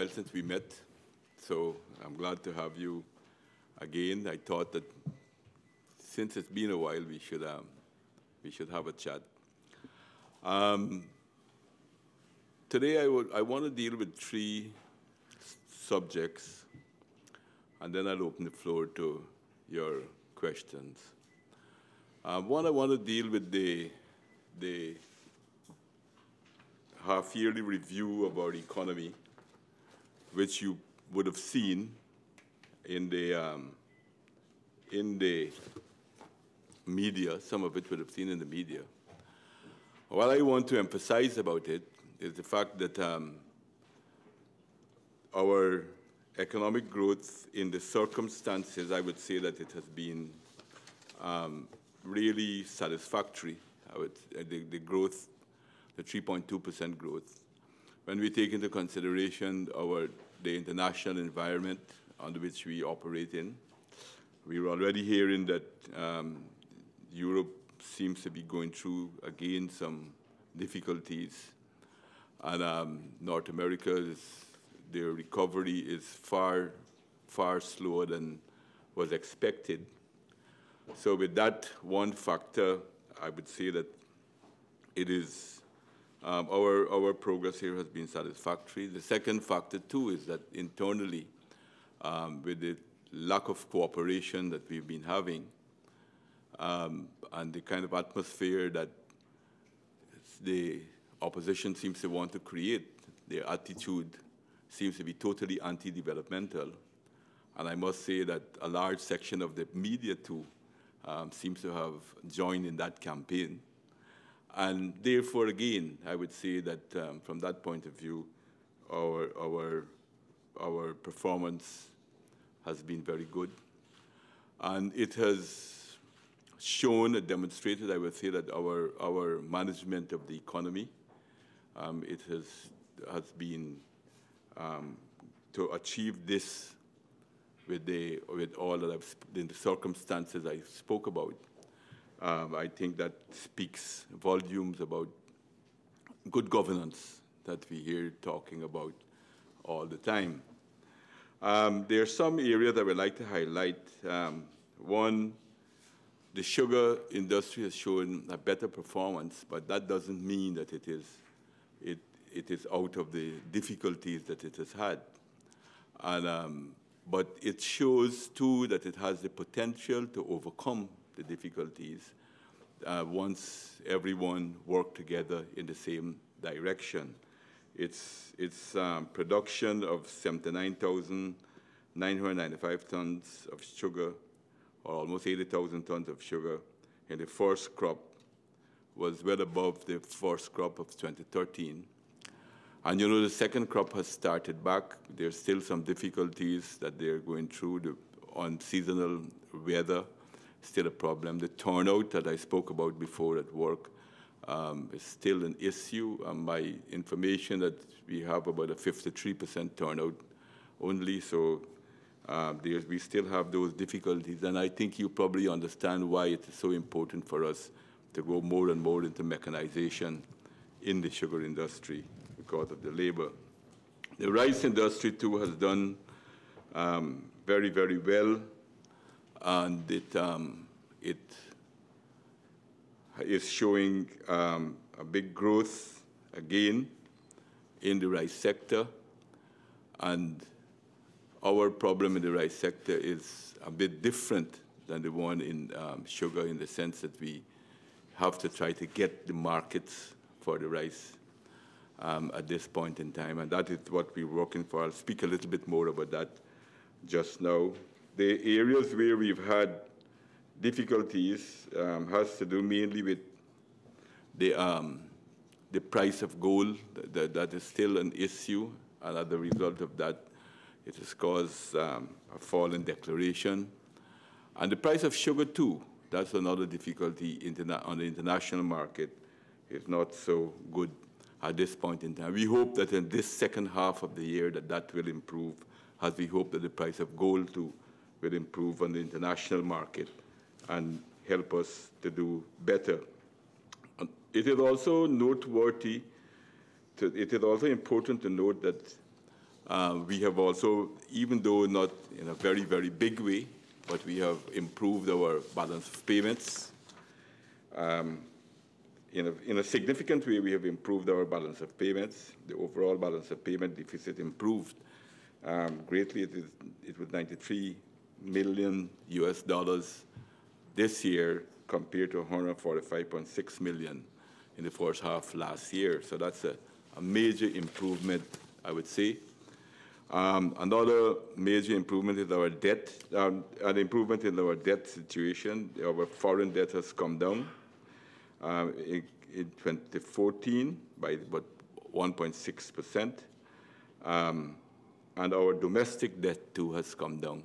while since we met, so I'm glad to have you again. I thought that since it's been a while, we should have a chat. Today, I want to deal with three subjects, and then I'll open the floor to your questions. One, I want to deal with the half-yearly review of our economy, which you would have seen in the media. Some of it would have seen in the media. What I want to emphasize about it is the fact that our economic growth in the circumstances, I would say that it has been really satisfactory. The growth, the 3.2% growth. When we take into consideration the international environment under which we operate in, we're already hearing that Europe seems to be going through, again, some difficulties. And North America, their recovery is far, far slower than was expected. So with that one factor, I would say that it is our progress here has been satisfactory. The second factor, too, is that internally, with the lack of cooperation that we've been having, and the kind of atmosphere that the opposition seems to want to create, their attitude seems to be totally anti-developmental. And I must say that a large section of the media, too, seems to have joined in that campaign. And therefore, again, I would say that from that point of view, our performance has been very good. And it has shown and demonstrated, I would say, that our management of the economy, it has been to achieve this with all of the circumstances I spoke about. I think that speaks volumes about good governance that we hear talking about all the time. There are some areas that I would like to highlight. One, the sugar industry has shown a better performance, but that doesn't mean that it is out of the difficulties that it has had. And, but it shows, too, that it has the potential to overcome the difficulties once everyone worked together in the same direction. Its production of 79,995 tons of sugar, or almost 80,000 tons of sugar, in the first crop was well above the first crop of 2013. And you know, the second crop has started back. There's still some difficulties that they're going through on seasonal weather. Still a problem. The turnout that I spoke about before at work is still an issue. My information that we have about a 53% turnout only, so we still have those difficulties. And I think you probably understand why it is so important for us to go more and more into mechanization in the sugar industry because of the labor. The rice industry, too, has done very, very well. And it is showing a big growth, again, in the rice sector. And our problem in the rice sector is a bit different than the one in sugar, in the sense that we have to try to get the markets for the rice at this point in time. And that is what we're working for. I'll speak a little bit more about that just now. The areas where we've had difficulties has to do mainly with the price of gold. That is still an issue, and as a result of that, it has caused a fall in declaration. And the price of sugar, too, that's another difficulty on the international market. It's not so good at this point in time. We hope that in this second half of the year that will improve, as we hope that the price of gold, too, will improve on the international market and help us to do better. It is also noteworthy, it is also important to note that We have also, even though not in a very, very big way, but we have improved our balance of payments. In a significant way, we have improved our balance of payments. The overall balance of payment deficit improved greatly. It was $93 million this year compared to $145.6 million in the first half last year. So that's a major improvement, I would say. Another major improvement is our debt, an improvement in our debt situation. Our foreign debt has come down in 2014 by about 1.6%. And our domestic debt, too, has come down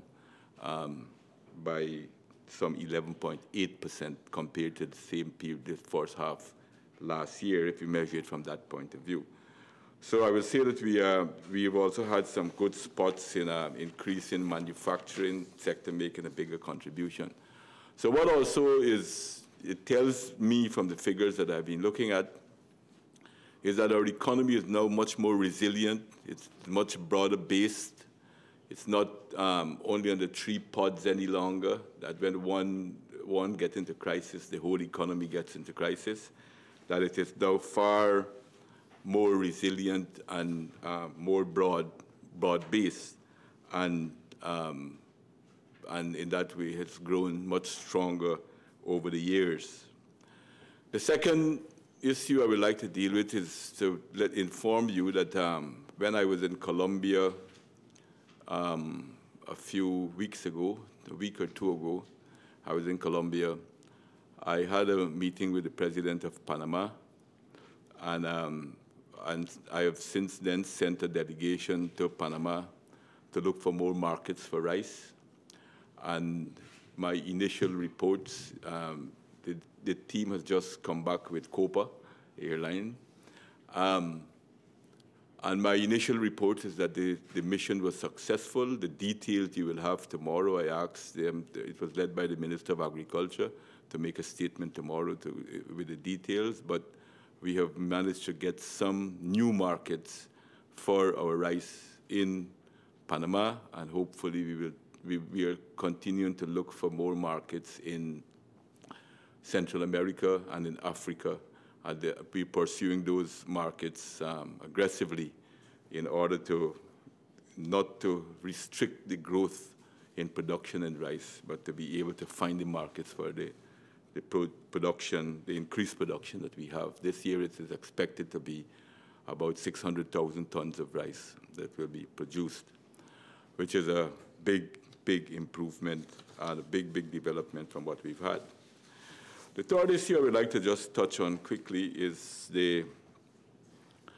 by some 11.8% compared to the same period, the first half last year, if you measure it from that point of view. So I will say that we've also had some good spots in increasing manufacturing sector making a bigger contribution. So what also is, it tells me from the figures that I've been looking at, is that our economy is now much more resilient. It's much broader based. It's not only on the 3 pods any longer, that when one gets into crisis, the whole economy gets into crisis, that it is now far more resilient and more broad-based, and in that way has grown much stronger over the years. The second issue I would like to deal with is to inform you that when I was in Colombia a few weeks ago, a week or two ago, I was in Colombia. I had a meeting with the president of Panama, and I have since then sent a delegation to Panama to look for more markets for rice. And my initial reports, the team has just come back with Copa Airline. And my initial report is that the mission was successful. The details you will have tomorrow. I asked them, it was led by the Minister of Agriculture, to make a statement tomorrow with the details, but we have managed to get some new markets for our rice in Panama, and hopefully we are continuing to look for more markets in Central America and in Africa, and we're pursuing those markets aggressively in order to not to restrict the growth in production in rice, but to be able to find the markets for the production, the increased production that we have. This year it is expected to be about 600,000 tons of rice that will be produced, which is a big, big improvement and a big, big development from what we've had. The third issue I would like to just touch on quickly is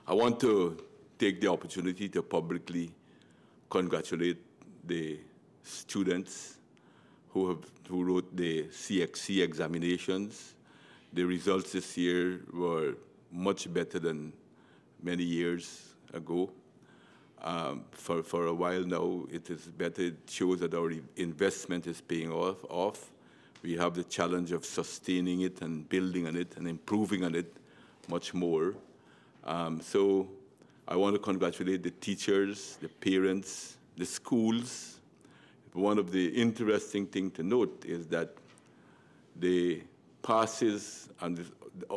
I want to take the opportunity to publicly congratulate the students who wrote the CXC examinations. The results this year were much better than many years ago. For a while now, it is better. It shows that our investment is paying off. We have the challenge of sustaining it and building on it and improving on it much more. So I want to congratulate the teachers, the parents, the schools. One of the interesting things to note is that the passes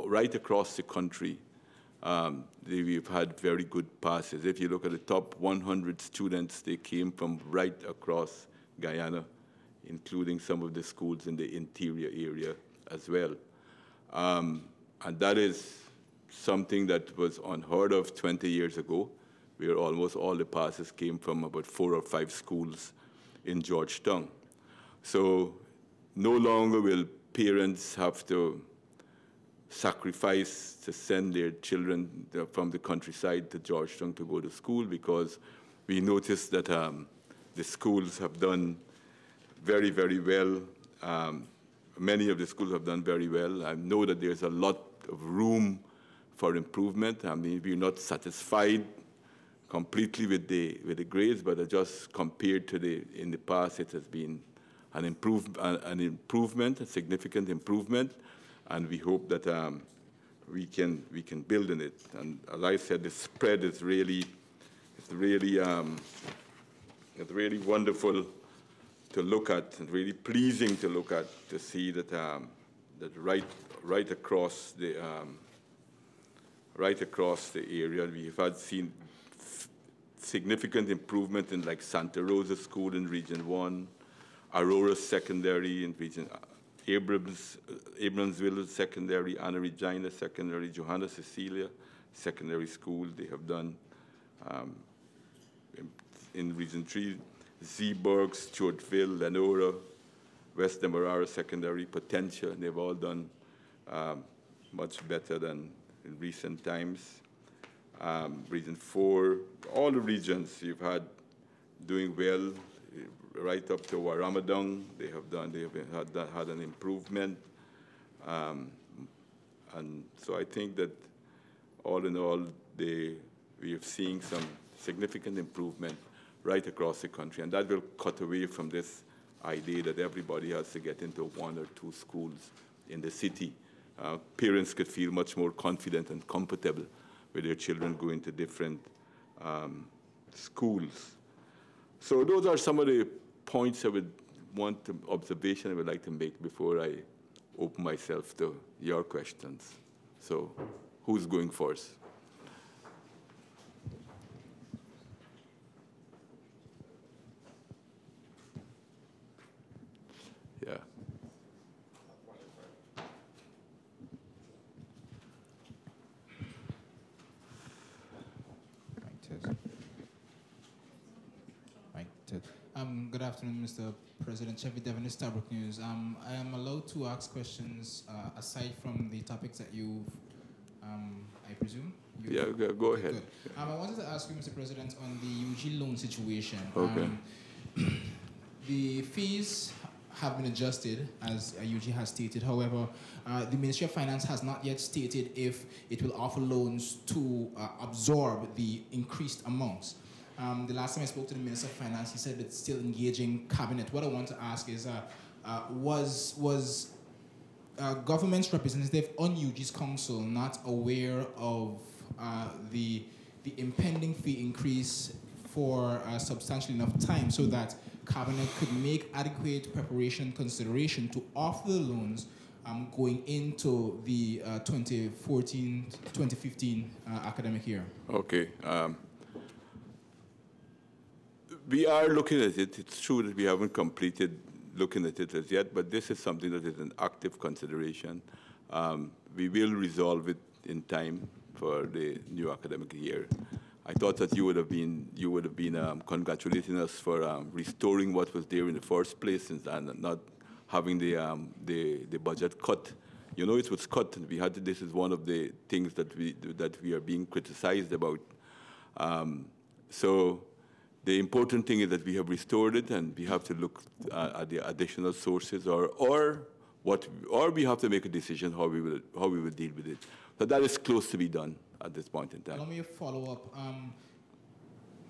right across the country, we've had very good passes. If you look at the top 100 students, they came from right across Guyana, including some of the schools in the interior area as well. And that is something that was unheard of 20 years ago, where almost all the passes came from about 4 or 5 schools in Georgetown. So no longer will parents have to sacrifice to send their children from the countryside to Georgetown to go to school, because we noticed that the schools have done very, very well. Many of the schools have done very well. I know that there's a lot of room for improvement. I mean, we're not satisfied completely with the grades, but just compared to in the past, it has been an improvement, a significant improvement, and we hope that we can build on it. And as I said, the spread is really, it's really wonderful to look at and really pleasing to look at, to see that that right across the area we've seen significant improvement in like Santa Rosa School in Region 1, Aurora Secondary in Region Abramsville Secondary, Anna Regina Secondary, Johanna Cecilia Secondary School. They have done in Region 3, Zeeburg, Stewartville, Lenora, West Demerara Secondary, Potentia. They've all done much better than in recent times. Region 4, all the regions you've had doing well, right up to Warramadong. They have had an improvement. And so I think that all in all, we are seeing some significant improvement right across the country. And that will cut away from this idea that everybody has to get into 1 or 2 schools in the city. Parents could feel much more confident and comfortable with their children going to different schools. So those are some of the points I would want to, observation I would like to make before I open myself to your questions. So who's going first? Yeah. Good afternoon, Mr. President. Chevy Devon, Starbuck News. I am allowed to ask questions aside from the topics that you've, I presume? Yeah, go ahead. Good. I wanted to ask you, Mr. President, on the UG loan situation. Okay. The fees have been adjusted, as UG has stated. However, the Ministry of Finance has not yet stated if it will offer loans to absorb the increased amounts. The last time I spoke to the Minister of Finance, he said it's still engaging cabinet. What I want to ask is, was government's representative on UG's council not aware of the impending fee increase for substantially enough time so that cabinet could make adequate preparation consideration to offer the loans going into the 2014-2015 academic year? Okay. We are looking at it. It's true that we haven't completed looking at it as yet, but this is something that is an active consideration. We will resolve it in time for the new academic year. I thought that you would have been congratulating us for restoring what was there in the first place and not having the budget cut. You know, it was cut, and we had to, this is one of the things that we are being criticized about. So the important thing is that we have restored it, and we have to look at the additional sources, or we have to make a decision how we will deal with it. So that is close to be done at this point in time. Let me follow up.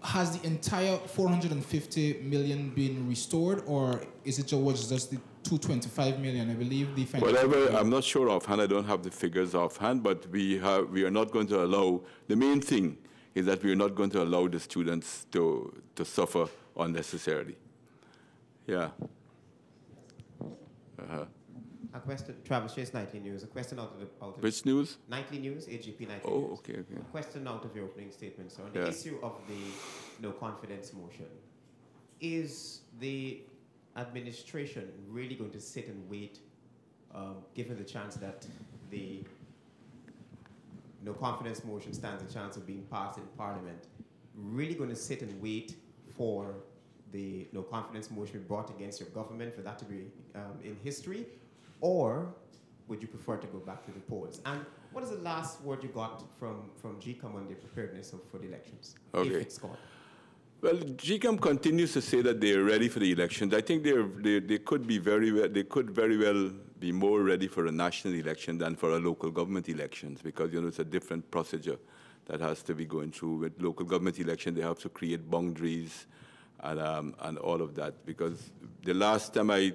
Has the entire 450 million been restored, or is it just the 225 million? I believe the whatever. I'm not sure offhand. I don't have the figures offhand, but we are not going to allow. The main thing is that we are not going to allow the students to suffer unnecessarily. Yeah. A question, Travis Chase, Nightly News. A question out of Which news? Nightly News, AGP Nightly News. Oh, okay. A question out of your opening statement, sir. On the issue of the no confidence motion, is the administration really going to sit and wait, given the chance that the no confidence motion stands a chance of being passed in Parliament, really going to sit and wait for the no confidence motion brought against your government for that to be in history? Or would you prefer to go back to the polls? And what is the last word you got from GCOM on their preparedness for the elections? Okay. If it's gone? Well, GCOM continues to say that they are ready for the elections. I think they could be very well be more ready for a national election than for a local government elections, because it's a different procedure that has to be going through. With local government election, they have to create boundaries and all of that. Because the last time I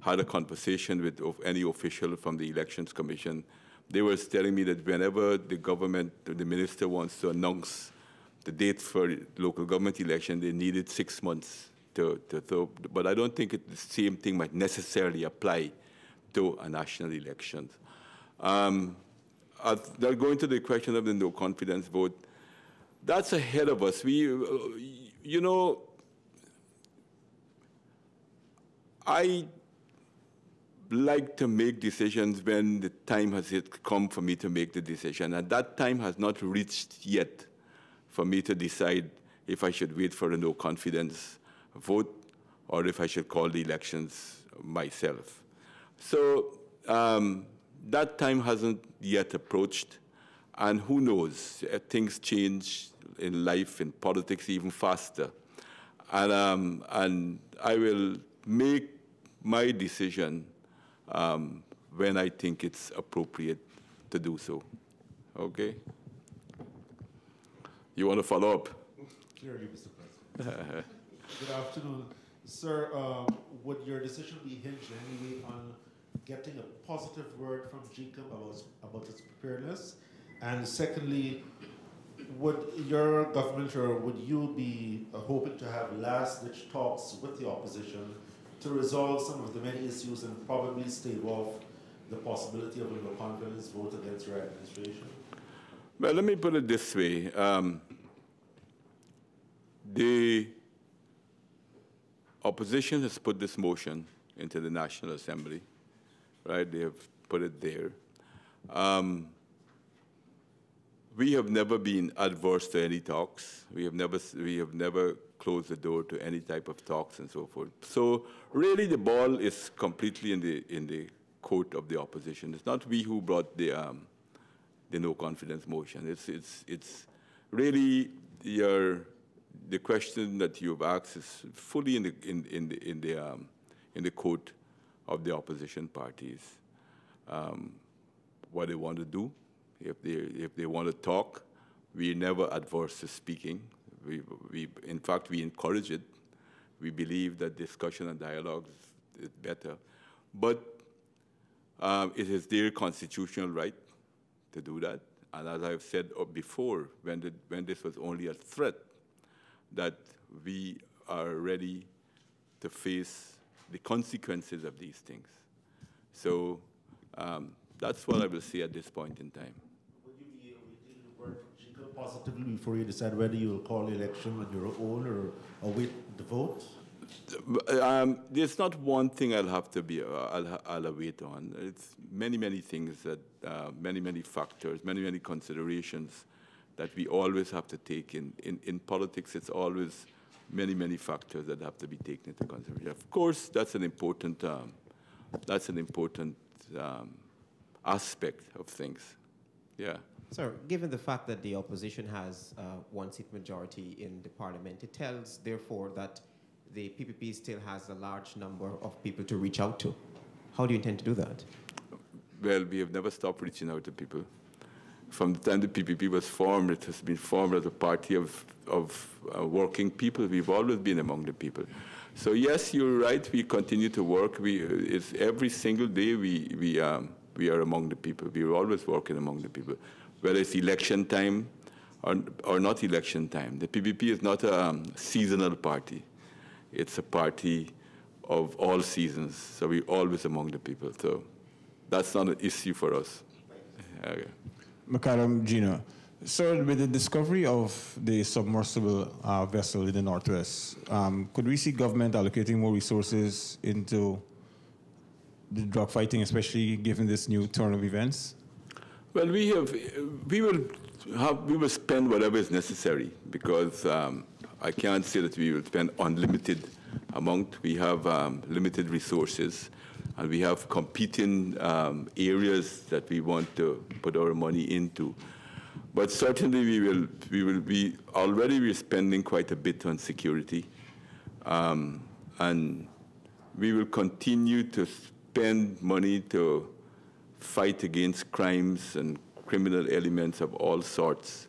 had a conversation with any official from the Elections Commission, they were telling me that whenever the government, the minister wants to announce the date for local government election, they needed 6 months but I don't think the same thing might necessarily apply to a national election. Going to the question of the no confidence vote, that's ahead of us. I like to make decisions when the time has come for me to make the decision, and that time has not reached yet for me to decide if I should wait for a no confidence vote or if I should call the elections myself. So that time hasn't yet approached, and who knows, things change in life, in politics, even faster. And I will make my decision when I think it's appropriate to do so. Okay? You want to follow up? Clearly, Mr. President. Good afternoon. Sir, would your decision be hinged anyway on getting a positive word from GCOM about its preparedness? And secondly, would your government or would you be hoping to have last-ditch talks with the opposition to resolve some of the many issues and probably stave off the possibility of a no confidence vote against your administration? Well, let me put it this way. The opposition has put this motion into the National Assembly, right? They have put it there. We have never been adverse to any talks. We have never closed the door to any type of talks and so forth. So really, the ball is completely in the court of the opposition. It's not we who brought the no confidence motion. It's really the question that you've asked is fully in the court of the opposition parties. What they want to do. If they want to talk, we're never adverse to speaking. In fact, we encourage it. We believe that discussion and dialogue is better. But it is their constitutional right to do that. And as I've said before, when this was only a threat, that we are ready to face the consequences of these things. So that's what I will say at this point in time. Would you be awaiting the word from GCOM positively before you decide whether you will call the election on your own or await the vote? There's not one thing I'll await on. It's many things that, many factors, many considerations that we always have to take in politics. It's always many factors that have to be taken into consideration. Of course, that's an important aspect of things. Yeah. Sir, given the fact that the opposition has one-seat majority in the parliament, it tells, therefore, that the PPP still has a large number of people to reach out to. How do you intend to do that? Well, we have never stopped reaching out to people. From the time the PPP was formed, it has been formed as a party of working people. We've always been among the people. So yes, you're right. We continue to work. It's every single day we are among the people. We are always working among the people, whether it's election time or not election time. The PPP is not a seasonal party. It's a party of all seasons. So we're always among the people. So that's not an issue for us. Okay. Madam Gina, sir, with the discovery of the submersible vessel in the Northwest, could we see government allocating more resources into the drug fighting, especially given this new turn of events? Well, we will spend whatever is necessary because I can't say that we will spend unlimited amount. We have limited resources. And we have competing areas that we want to put our money into. But certainly we're already spending quite a bit on security. And we will continue to spend money to fight against crimes and criminal elements of all sorts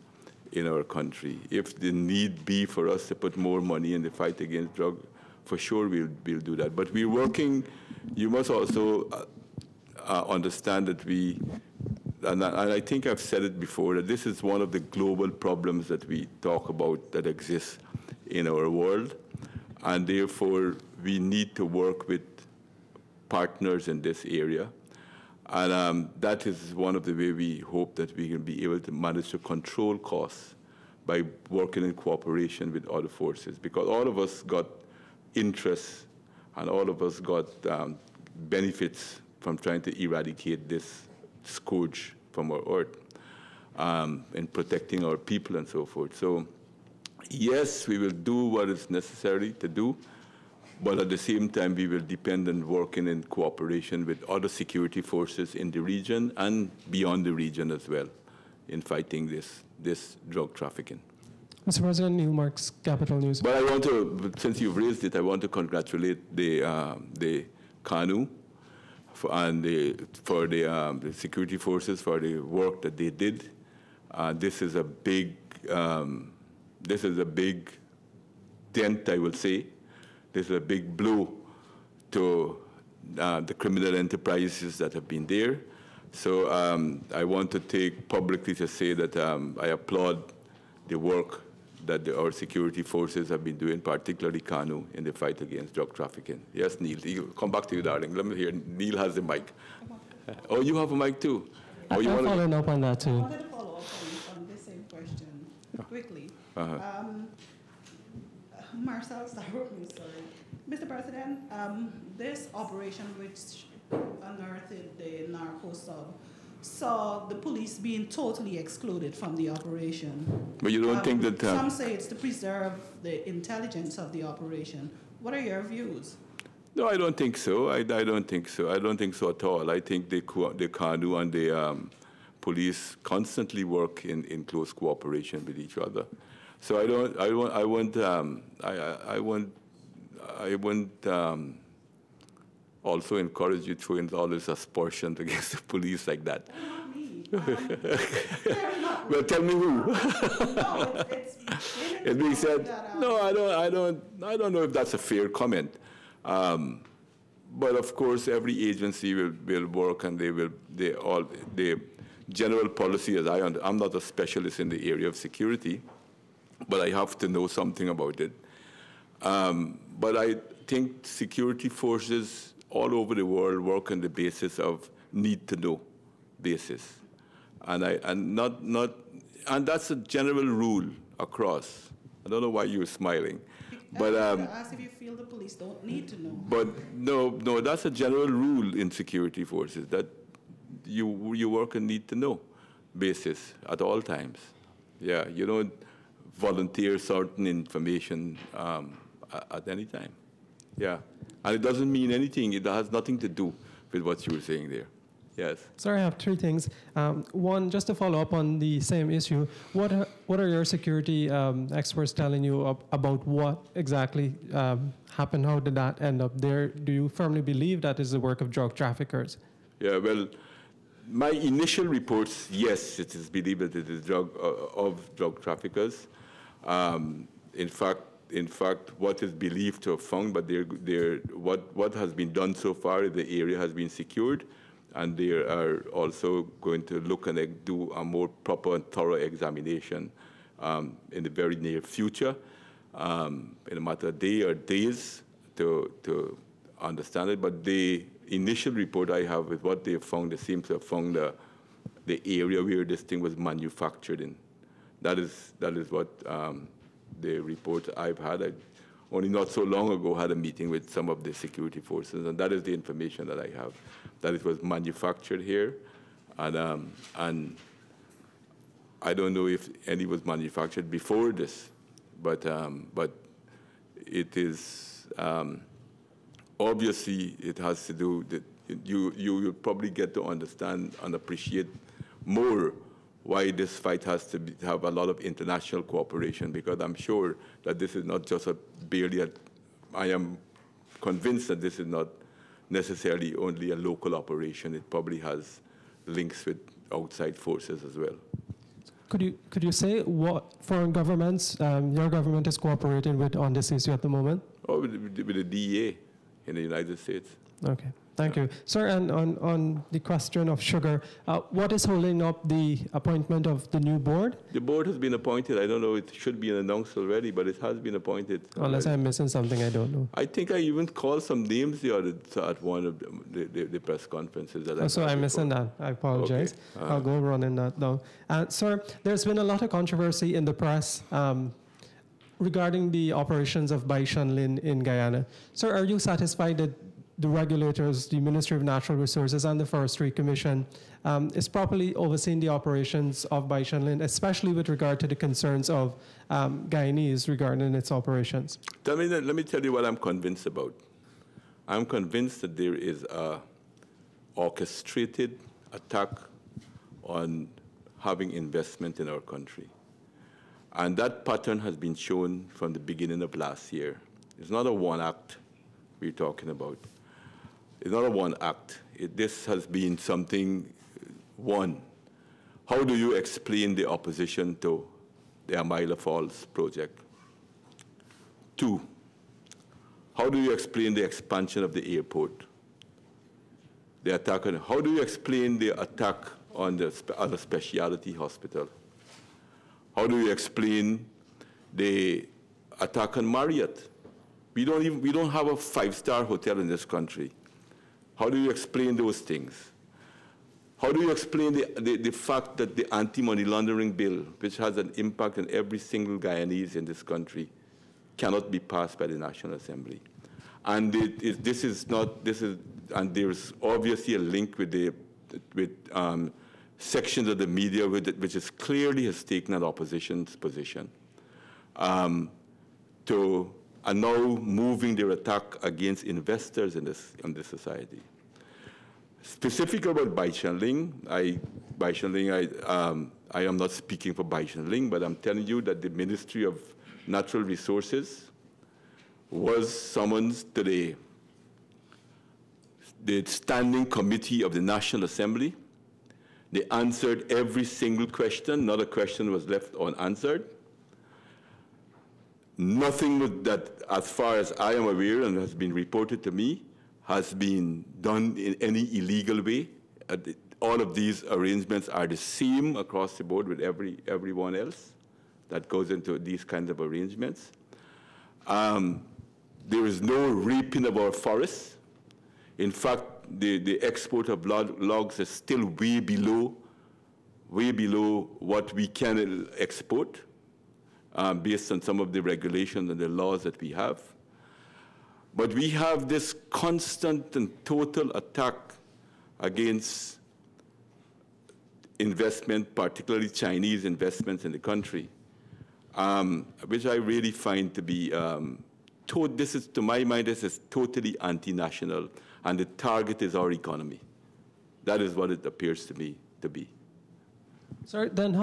in our country. If the need be for us to put more money in the fight against drug, for sure we'll do that. But we're working. You must also understand that and I think I've said it before, that this is one of the global problems that we talk about that exists in our world, and therefore we need to work with partners in this area. And that is one of the ways we hope that we can be able to manage to control costs by working in cooperation with other forces, because all of us got interests and all of us got benefits from trying to eradicate this scourge from our earth, and protecting our people and so forth. So yes, we will do what is necessary to do, but at the same time, we will depend on working in cooperation with other security forces in the region and beyond the region as well in fighting this drug trafficking. Mr. President, Neil Marks, Capital News. But I want to, since you've raised it, I want to congratulate the KANU for the security forces for the work that they did. This is a big dent, I will say. This is a big blow to the criminal enterprises that have been there. So I want to take publicly to say that I applaud the work that our security forces have been doing, particularly KANU, in the fight against drug trafficking. Yes, Neil, come back to you, darling. Let me hear. Neil has the mic. Oh, you have a mic too? I'm following up on that too. I wanted to follow up on this same question quickly. Marcel, start with me, sorry. Mr. President, this operation which unearthed the narco sub saw the police being totally excluded from the operation. But you don't think that... some say it's to preserve the intelligence of the operation. What are your views? No, I don't think so. I don't think so. I don't think so at all. I think the KANU and the police constantly work in close cooperation with each other. So I wouldn't also encourage you to throw in all this aspersions against the police like that. Not me. Well, tell me who. No, It being said, no, I don't know if that's a fair comment. But of course, every agency will work, and the general policy, as I'm not a specialist in the area of security, but I have to know something about it. But I think security forces all over the world work on the basis of need-to-know basis, and that's a general rule across. I don't know why you're smiling, but ask if you feel the police don't need to know. But no, that's a general rule in security forces, that you work on need-to-know basis at all times. Yeah, you don't volunteer certain information at any time. Yeah, and it doesn't mean anything. It has nothing to do with what you were saying there. Yes. Sorry, I have three things. One, just to follow up on the same issue, what are your security experts telling you about what exactly happened? How did that end up there? Do you firmly believe that is the work of drug traffickers? Yeah, well, my initial reports, yes, it is believed that it is of drug traffickers. In fact, what is believed to have found, but what has been done so far, the area has been secured, and they are also going to look and do a more proper and thorough examination in the very near future, in a matter of day or days to understand it. But the initial report I have with what they have found, they seem to have found the area where this thing was manufactured in. That is what the report I've had. I only not so long ago had a meeting with some of the security forces, and that is the information that I have, that it was manufactured here, and I don't know if any was manufactured before this, but it is obviously it has to do that you will probably get to understand and appreciate more why this fight has to have a lot of international cooperation, because I'm sure that this is not just I am convinced that this is not necessarily only a local operation. It probably has links with outside forces as well. Could you say what foreign governments your government is cooperating with on this issue at the moment? Oh, with the DEA in the United States. Okay. Thank you. Sir, and on the question of sugar, what is holding up the appointment of the new board? The board has been appointed. I don't know, it should be announced already, but it has been appointed. Unless I'm missing something, I don't know. I think I even called some names at one of the press conferences. That So I'm missing that. I apologize. Okay. I'll go running that down. Sir, there's been a lot of controversy in the press regarding the operations of Bai Shanlin in Guyana. Sir, are you satisfied that the regulators, the Ministry of Natural Resources and the Forestry Commission is properly overseeing the operations of Bai Shanlin, especially with regard to the concerns of Guyanese regarding its operations? Let me tell you what I'm convinced about. I'm convinced that there is a orchestrated attack on having investment in our country. And that pattern has been shown from the beginning of last year. It's not a one act we're talking about. It's not a one act. This has been something, one, how do you explain the opposition to the Amaila Falls project? Two, how do you explain the expansion of the airport? The attack on, how do you explain the attack on the other specialty hospital? How do you explain the attack on Marriott? We don't have a five-star hotel in this country. How do you explain those things? How do you explain the fact that the anti-money laundering bill, which has an impact on every single Guyanese in this country, cannot be passed by the National Assembly? And and there's obviously a link with sections of the media which is clearly has taken an opposition's position and now moving their attack against investors in this society. Specifically about Bai Shanling, I am not speaking for Bai Shanling, but I'm telling you that the Ministry of Natural Resources was summoned to the Standing Committee of the National Assembly. They answered every single question. Not a question was left unanswered. Nothing that, as far as I am aware and has been reported to me, has been done in any illegal way. All of these arrangements are the same across the board with everyone else that goes into these kinds of arrangements. There is no raping of our forests. In fact, the export of logs is still way below what we can export based on some of the regulations and the laws that we have. But we have this constant and total attack against investment, particularly Chinese investments in the country, which I really find to be, to my mind, this is totally anti-national, and the target is our economy. That is what it appears to me to be. Sir, then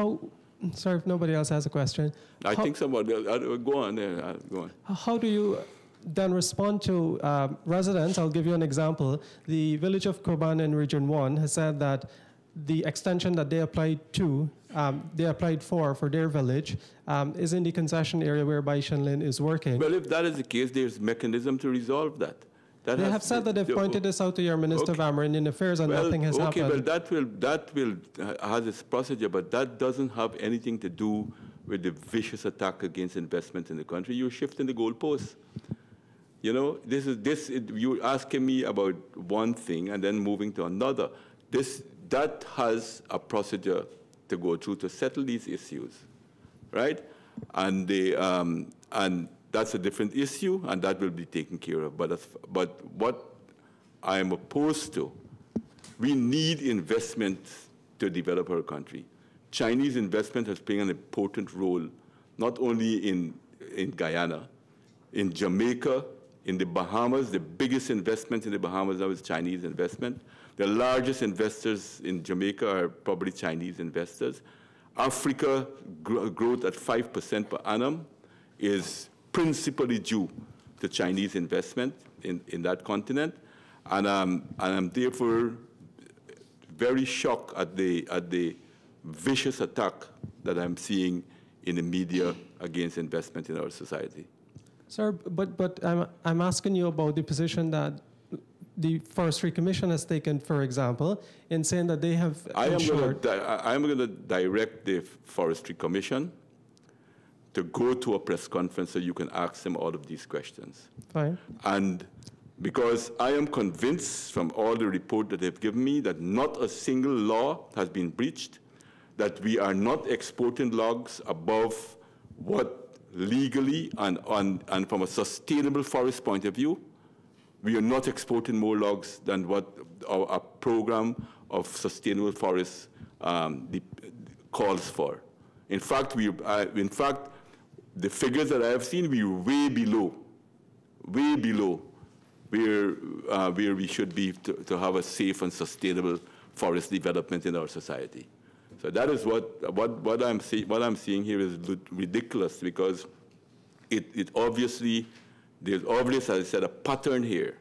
sorry if nobody else has a question. I think somebody, go on there, go on. How do you then respond to residents? I'll give you an example. The village of Koban in Region 1 has said that the extension that they applied for their village is in the concession area where Bai Shanlin is working. Well, if that is the case, there's mechanism to resolve that. They have said that they've pointed this out to your Minister of Amerindian Affairs and nothing has happened. Okay, well, that will has its procedure, but that doesn't have anything to do with the vicious attack against investment in the country. You're shifting the goalposts. You know, you're asking me about one thing and then moving to another. That has a procedure to go through to settle these issues, right? And that's a different issue, and that will be taken care of. But what I am opposed to, we need investment to develop our country. Chinese investment has played an important role, not only in Guyana, in Jamaica, in the Bahamas. The biggest investment in the Bahamas now is Chinese investment. The largest investors in Jamaica are probably Chinese investors. Africa growth at 5% per annum is principally due to Chinese investment in that continent. And I'm therefore very shocked at the vicious attack that I'm seeing in the media against investment in our society. Sir, but I'm asking you about the position that the Forestry Commission has taken, for example, in saying that they have I ensured... am going to direct the Forestry Commission to go to a press conference so you can ask them all of these questions. Fine. And because I am convinced from all the report that they've given me that not a single law has been breached, that we are not exporting logs above what legally and from a sustainable forest point of view, we are not exporting more logs than what our program of sustainable forests calls for. In fact, the figures that I have seen, we're way below where we should be to have a safe and sustainable forest development in our society. So that is what I'm seeing here is ridiculous, because there's obviously, as I said, a pattern here.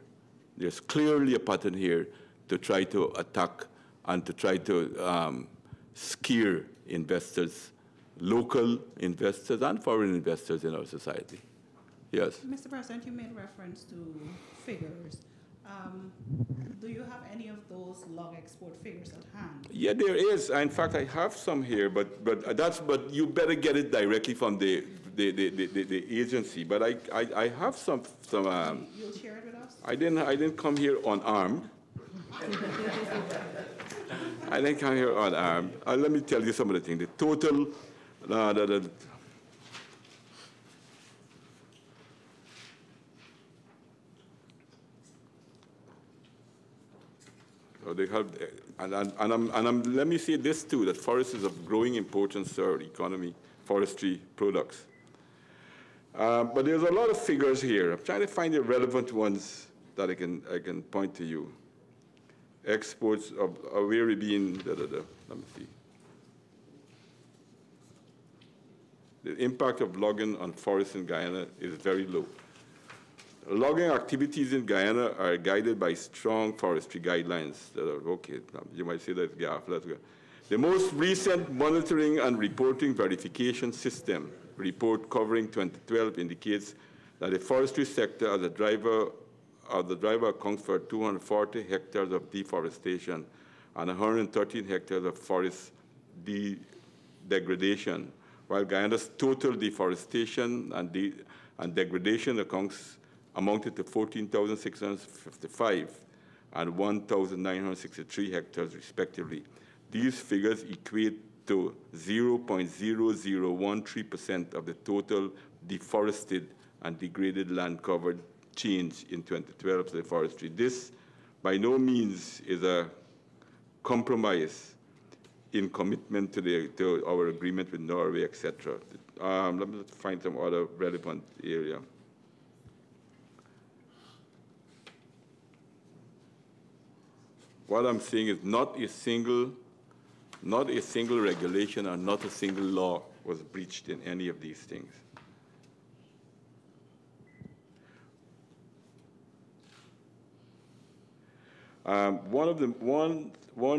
There's clearly a pattern here to try to attack and to try to scare investors, local investors and foreign investors in our society. Yes? Mr. President, you made reference to figures. Do you have any of those log export figures at hand? Yeah, there is. In fact, I have some here, but you better get it directly from the agency. But I have some. You'll share it with us? I didn't come here unarmed. I didn't come here unarmed. Let me tell you some of the things. The total. So they have, let me say this too, that forest is of growing importance to our economy, forestry products. But there's a lot of figures here. I'm trying to find the relevant ones that I can point to you. Exports of where being, let me see. The impact of logging on forests in Guyana is very low. Logging activities in Guyana are guided by strong forestry guidelines that are, okay, you might say that, yeah, let's go. The most recent monitoring and reporting verification system report covering 2012 indicates that the forestry sector as a driver accounts for 240 hectares of deforestation and 113 hectares of forest degradation, while Guyana's total deforestation and degradation amounted to 14,655 and 1,963 hectares, respectively. These figures equate to 0.0013% of the total deforested and degraded land covered change in 2012 to the forestry. This, by no means, is a compromise in commitment to our agreement with Norway, etc. Let me find some other relevant area. What I'm saying is not a single regulation or not a single law was breached in any of these things. One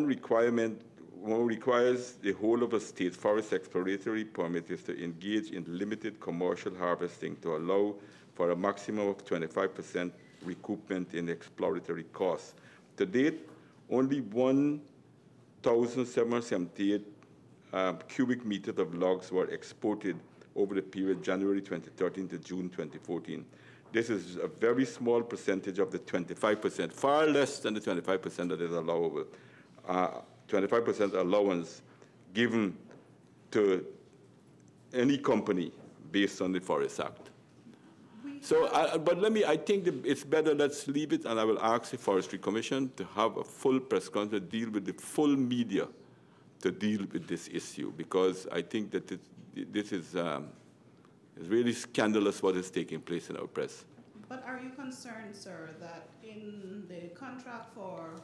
requires the whole of a state forest exploratory permit is to engage in limited commercial harvesting to allow for a maximum of 25% recoupment in exploratory costs. To date, only 1,778 cubic meters of logs were exported over the period January 2013 to June 2014. This is a very small percentage of the 25%, far less than the 25% that is allowable. 25% allowance given to any company based on the Forest Act. So, but I think it's better, let's leave it, and I will ask the Forestry Commission to have a full press conference, deal with the full media to deal with this issue, because I think that this is really scandalous what is taking place in our press. But are you concerned, sir, that in the contract for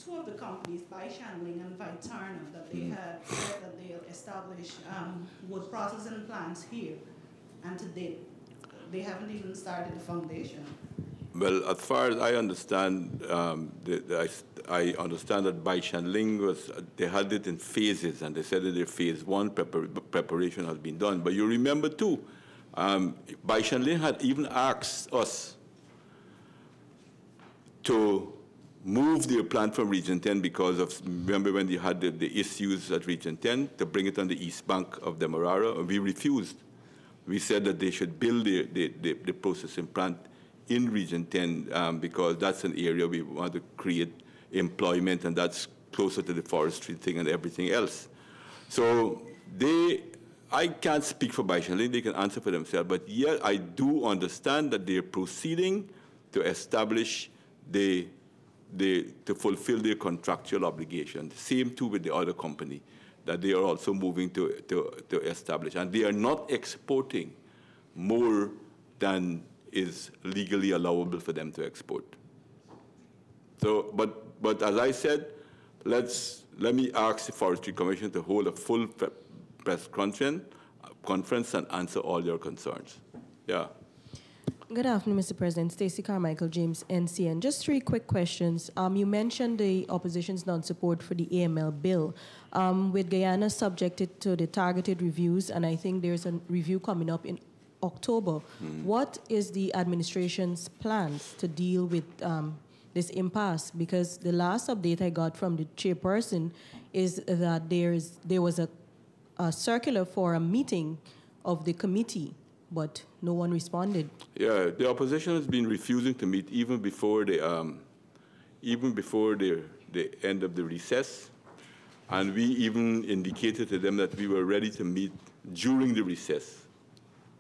two of the companies, Shandling and Vitarna, that they had said that they'll establish wood processing plants here, and to date, they haven't even started the foundation? Well, as far as I understand, I understand that Shandling they had it in phases, and they said that their phase one preparation has been done. But you remember too, Shandling had even asked us to move their plant from Region 10 because of, remember when they had the issues at Region 10, to bring it on the east bank of the Demerara, and we refused. We said that they should build the processing plant in Region 10 because that's an area we want to create employment, and that's closer to the forestry thing and everything else. So I can't speak for Baishan, they can answer for themselves, but yet I do understand that they're proceeding to establish to fulfill their contractual obligations. Same too with the other company that they are also moving to establish. And they are not exporting more than is legally allowable for them to export. So, but as I said, let me ask the Forestry Commission to hold a full press conference and answer all your concerns. Yeah. Good afternoon, Mr. President. Stacey Carmichael, James, NCN. Just 3 quick questions. You mentioned the opposition's non-support for the AML bill. With Guyana subjected to the targeted reviews, and I think there's a review coming up in October, what is the administration's plans to deal with this impasse? Because the last update I got from the chairperson is that there was a circular for a meeting of the committee, but no one responded. Yeah, the opposition has been refusing to meet even before the end of the recess, and we even indicated to them that we were ready to meet during the recess.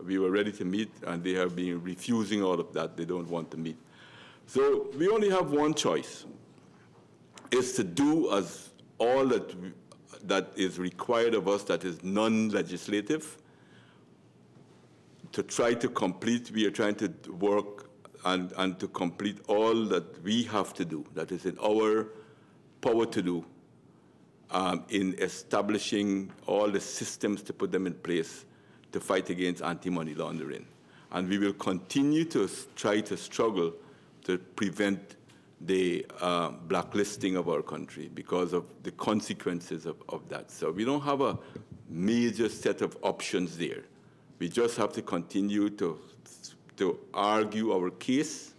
We were ready to meet, and they have been refusing all of that. They don't want to meet. So we only have one choice: is to do as all that is required of us, that is non-legislative, to try to complete. We are trying to work and to complete all that we have to do, that is in our power to do, in establishing all the systems to put them in place to fight against anti-money laundering. And we will continue to try to struggle to prevent the blacklisting of our country because of the consequences of that. So we don't have a major set of options there. We just have to continue to argue our case.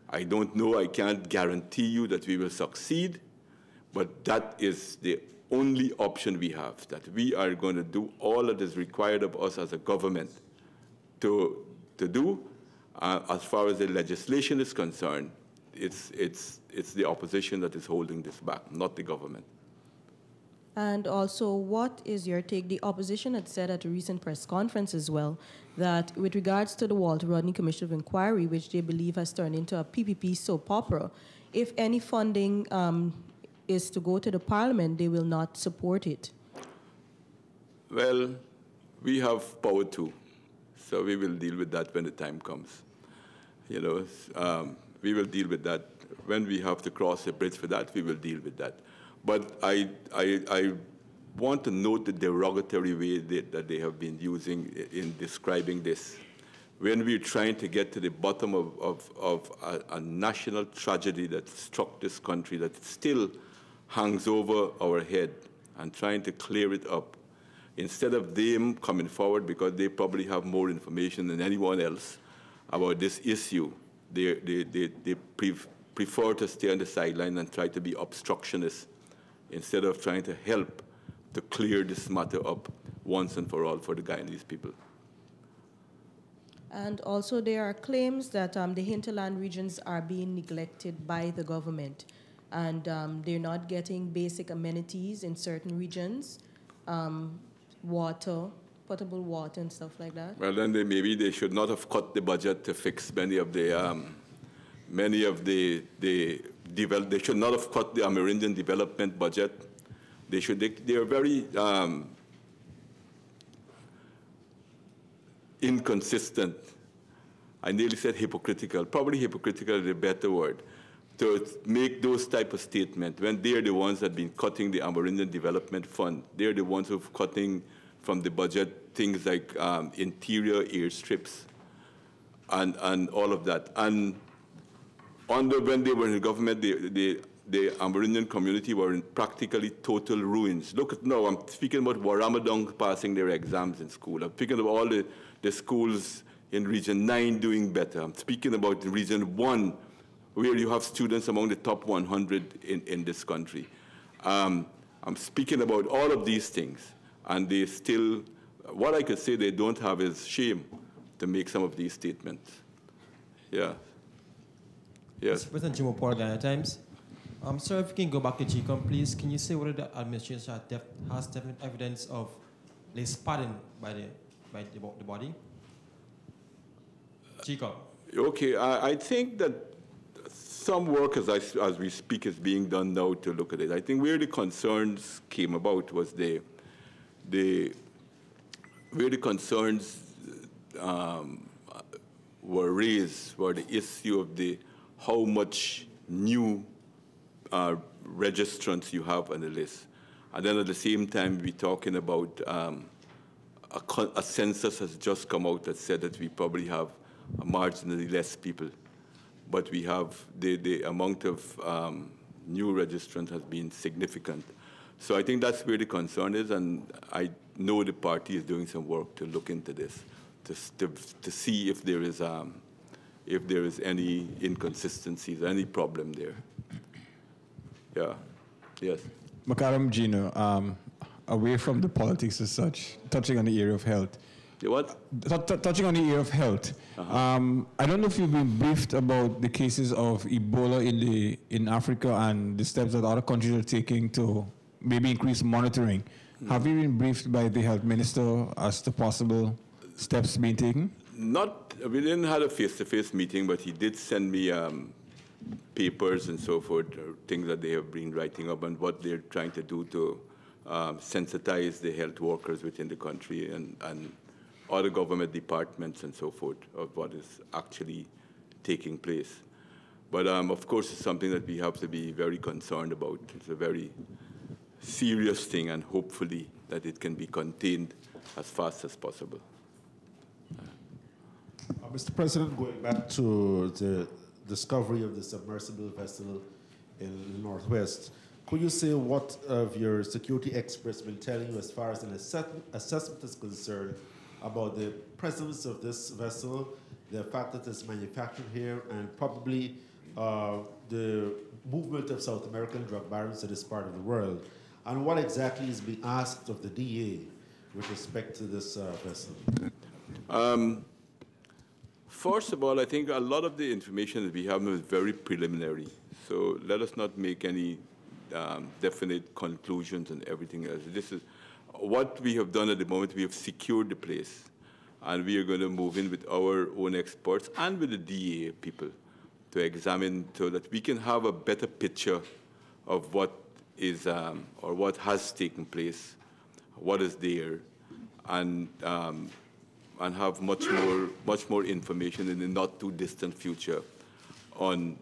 I don't know, I can't guarantee you that we will succeed, but that is the only option we have, that we are going to do all that is required of us as a government to do. As far as the legislation is concerned, it's the opposition that is holding this back, not the government. And also, what is your take? The opposition had said at a recent press conference as well that with regards to the Walter Rodney Commission of Inquiry, which they believe has turned into a PPP soap opera, if any funding is to go to the Parliament, they will not support it. Well, we have power too, so we will deal with that when the time comes. You know, we will deal with that. When we have to cross the bridge for that, we will deal with that. But I want to note the derogatory way that they have been using in describing this. When we're trying to get to the bottom of a national tragedy that struck this country, that still hangs over our head, and trying to clear it up, instead of them coming forward because they probably have more information than anyone else about this issue, they prefer to stay on the sideline and try to be obstructionists instead of trying to help to clear this matter up once and for all for the Guyanese people. And also there are claims that the hinterland regions are being neglected by the government, and they're not getting basic amenities in certain regions, water, potable water and stuff like that. Well, then maybe they should not have cut the budget to fix many of the they should not have cut the Amerindian development budget. They are very inconsistent. I nearly said hypocritical. Probably hypocritical is a better word. To make those type of statements when they're the ones that have been cutting the Amerindian Development Fund. They're the ones who've cutting from the budget things like interior airstrips and all of that. And when they were in the government, the Amerindian community were in practically total ruins. Look at now, I'm speaking about Warramadong passing their exams in school. I'm speaking of all the schools in Region 9 doing better. I'm speaking about Region 1 where you have students among the top 100 in this country. I'm speaking about all of these things, and they still, what I could say they don't have is shame to make some of these statements. Yeah. Yes. President Ramotar, Ghana Times. Sir, if you can go back to GCOM, please, can you say whether the administration has definite evidence of spotting by the body? GCOM. Okay, I think that some work, as we speak, is being done now to look at it. I think where the concerns came about was where the concerns were raised were the issue of how much new registrants you have on the list. And then at the same time, we're talking about a census has just come out that said that we probably have marginally less people, but we have the amount of new registrants has been significant. So I think that's where the concern is, and I know the party is doing some work to look into this, to see if there is any inconsistencies, any problem there. Yeah. Yes. Makaram Gino, away from the politics as such, touching on the area of health. The what? Touching on the area of health. I don't know if you've been briefed about the cases of Ebola in Africa and the steps that other countries are taking to maybe increase monitoring. Have you been briefed by the health minister as to possible steps being taken? We didn't have a face-to-face meeting, but he did send me papers and so forth, things that they have been writing up and what they're trying to do to sensitize the health workers within the country and other government departments and so forth of what is actually taking place. But of course, it's something that we have to be very concerned about. It's a very serious thing, and hopefully that it can be contained as fast as possible. Mr. President, going back to the discovery of the submersible vessel in the Northwest, could you say what of your security experts been telling you as far as an assessment is concerned about the presence of this vessel, the fact that it's manufactured here, and probably the movement of South American drug barons to this part of the world? And what exactly is being asked of the DA with respect to this vessel? First of all, I think a lot of the information that we have is very preliminary. So let us not make any definite conclusions and everything else. This is what we have done at the moment. We have secured the place, and we are going to move in with our own experts and with the DA people to examine so that we can have a better picture of what is or what has taken place, what is there, and have much more information in the not too distant future on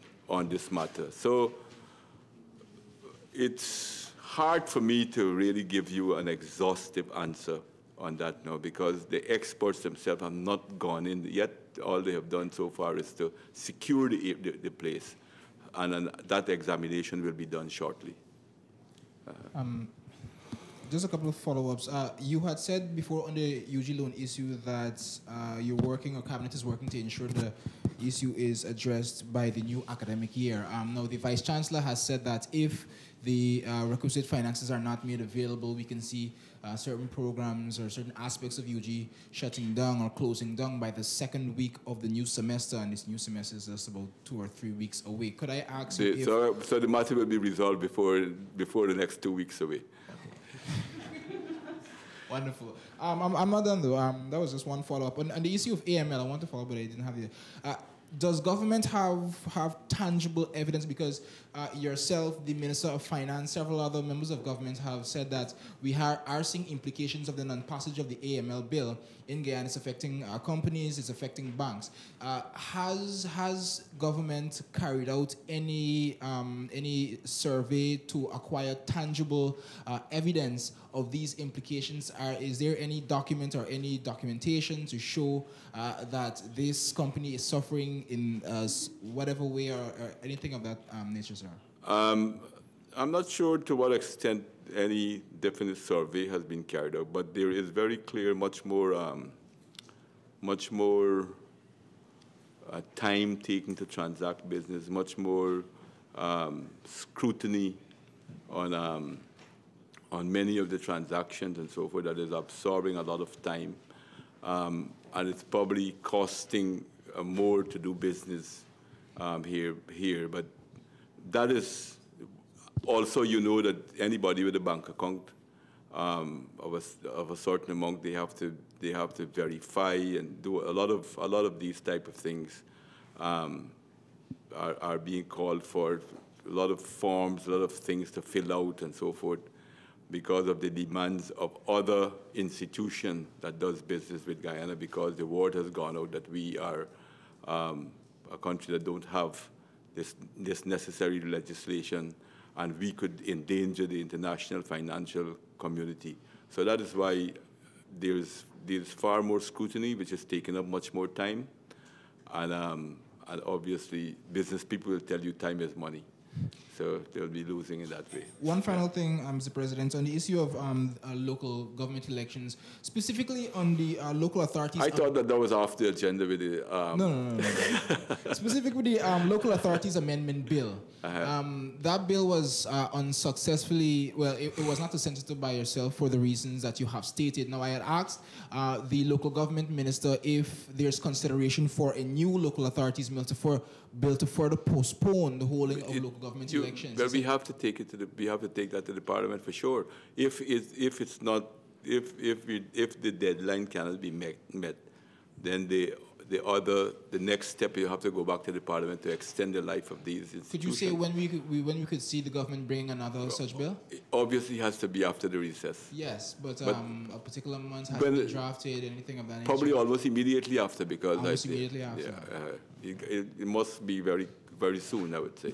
this matter. So it's hard for me to really give you an exhaustive answer on that now, because the experts themselves have not gone in yet. All they have done so far is to secure the place, and that examination will be done shortly. Just a couple of follow-ups. You had said before on the UG loan issue that you're working, or Cabinet is working to ensure the issue is addressed by the new academic year. Now, the Vice Chancellor has said that if the requisite finances are not made available, we can see certain programs or certain aspects of UG shutting down or closing down by the second week of the new semester, and this new semester is just about 2 or 3 weeks away. Could I ask you if... So the matter will be resolved before the next 2 weeks away. Wonderful. I'm not done though. That was just one follow-up. On the issue of AML, I want to follow up, but I didn't have it. Does government have tangible evidence? Because yourself, the Minister of Finance, several other members of government have said that we are seeing implications of the non-passage of the AML bill in Guyana. It's affecting companies, it's affecting banks. Has government carried out any survey to acquire tangible evidence of these implications? Is there any document or any documentation to show that this company is suffering in whatever way or anything of that nature, sir? I'm not sure to what extent any definite survey has been carried out, but there is very clear, much more time taken to transact business, much more scrutiny on many of the transactions and so forth that is absorbing a lot of time. And it's probably costing more to do business here. But that is also, you know, that anybody with a bank account of a certain amount, they have to verify and do a lot of these type of things are being called for. A lot of forms, a lot of things to fill out and so forth, because of the demands of other institutions that does business with Guyana, because the word has gone out that we are a country that don't have this necessary legislation, and we could endanger the international financial community. So that is why there's far more scrutiny, which is taking up much more time. And obviously, business people will tell you time is money. So they'll be losing in that way. One final thing, Mr. President, on the issue of local government elections, specifically on the local authorities. I thought that was off the agenda with the... No. Specifically with the local authorities amendment bill. That bill was unsuccessfully, well, it was not assented by yourself for the reasons that you have stated. Now, I had asked the local government minister if there's consideration for a new local authorities bill to further postpone the holding of local government elections. Well, we have to take that to the Parliament for sure. If the deadline cannot be met, then the next step, you have to go back to the Parliament to extend the life of these institutions. Could you say when we could see the government bring another such bill? It obviously has to be after the recess. Yes, but a particular month has been drafted, anything of that nature? Probably almost immediately after, because immediately after. Yeah, it must be very, very soon, I would say.